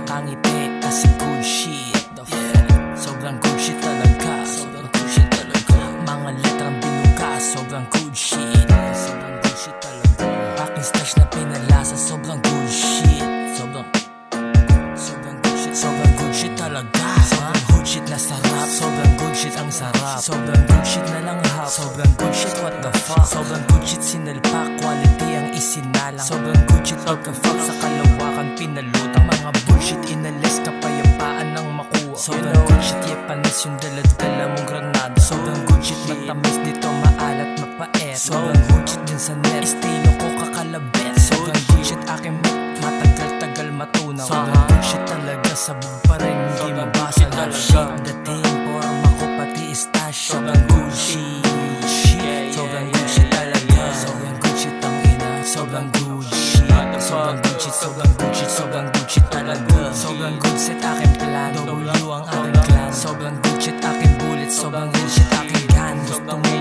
nakangiti kasi good shit. Sobrang good shit talaga. Sobrang good shit talaga. Mga letrang binuka, sobrang good shit. Sobrang good shit talaga. Aking stash na pinalasa, sobrang good shit. Sobrang good shit. Sobrang good shit talaga. Sobrang good shit na sarap. Sobrang good shit ang sarap. Sobrang good shit na lang hap. Sobrang good shit, what the fuck. Sobrang good shit sinalpak, quality ang isinalang. Sobrang good shit pagka-fuck sa kalawakan pinalutang. Mga bullshit inalis, kapayapaan ang makuha. Sobrang good shit, yepanis yung daladala mong granada. Sobrang good shit, matamis dito, maalat, mapait. Sobrang good shit din sa net, estilo ko kakalabet. Sobrang good shit aking matagal-tagal matunaw. Sobrang good shit talaga, sabog pa rin, hindi mabasa. Love shit, dating, forma ko pati stash. Sobrang good shit. Sobrang good shit talaga. Sobrang good shit ang ina. Sobrang good shit. Sobrang good shit, sobrang good shit, sobrang good shit talaga. Sobrang good shit aking plan, W ang aking clan. Sobrang good shit aking bullet, sobrang good shit aking gun. Gusto mo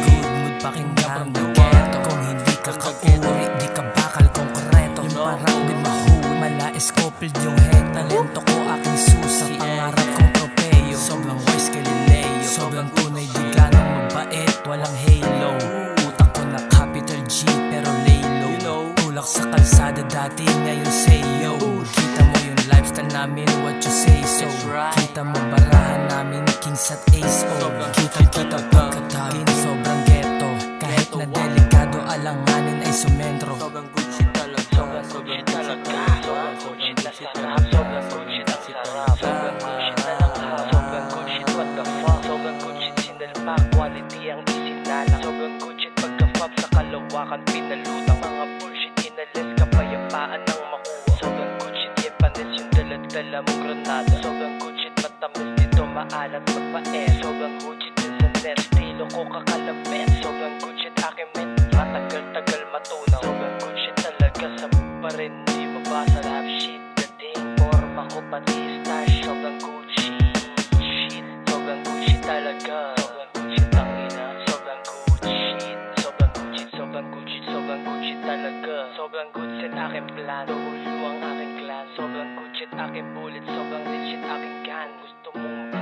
good mood pakinggan ng keto. Kung hindi ka kauri, di ka bakal konkreto. Yung parang di mahul, malais coupled yung head. Talento ko aking susa, pangarap kong tropeyo. Sobrang wise Galileo, sobrang tunay di ganang mabait, walang halo. Utak ko na capital G pero lay low. Tulak sa kalsada dati, ngayon say yo. Kita mo yung lifestyle namin, what you say so. Kita mo barahan namin, kings at ace o. Kita pagkatagin, sobrang ghetto. Kahit na delikado, alanganin ay sumentro. Sobrang good shit talaga. Sobrang good shit talaga. Sobrang good shit na sarap. Sobrang good shit ang sarap. Sobrang good shit na lang ha. Sobrang good shit, what the fuck. Sobrang good shit sinalpak, quality ang isinalang. Sobrang good shit pagka-fab sa kalawakan pinalutang. Mga bullshit inalis, kapayapaan ang makuha. Sobrang good shit, yepanis yung daladala mong granada. Sobrang good shit, matamis dito, maalat, mapait. Sobrang good shit din sa net, estilo ko kakalapit. Sobrang good shit aking met, matagal-tagal matunaw. Sobrang good shit talaga, sabog pa rin, di mabasa. Rap shit, dating, forma ko pati stash. Sobrang good shit. Sobrang good shit talaga. Sobrang good shit ang ina. Sobrang good shit. Sobrang good shit, sobrang good shit, sobrang good shit talaga. Sobrang good shit aking plan, W ang aking clan. Sobrang good shit aking bullet, sobrang good shit aking gun. Gusto mong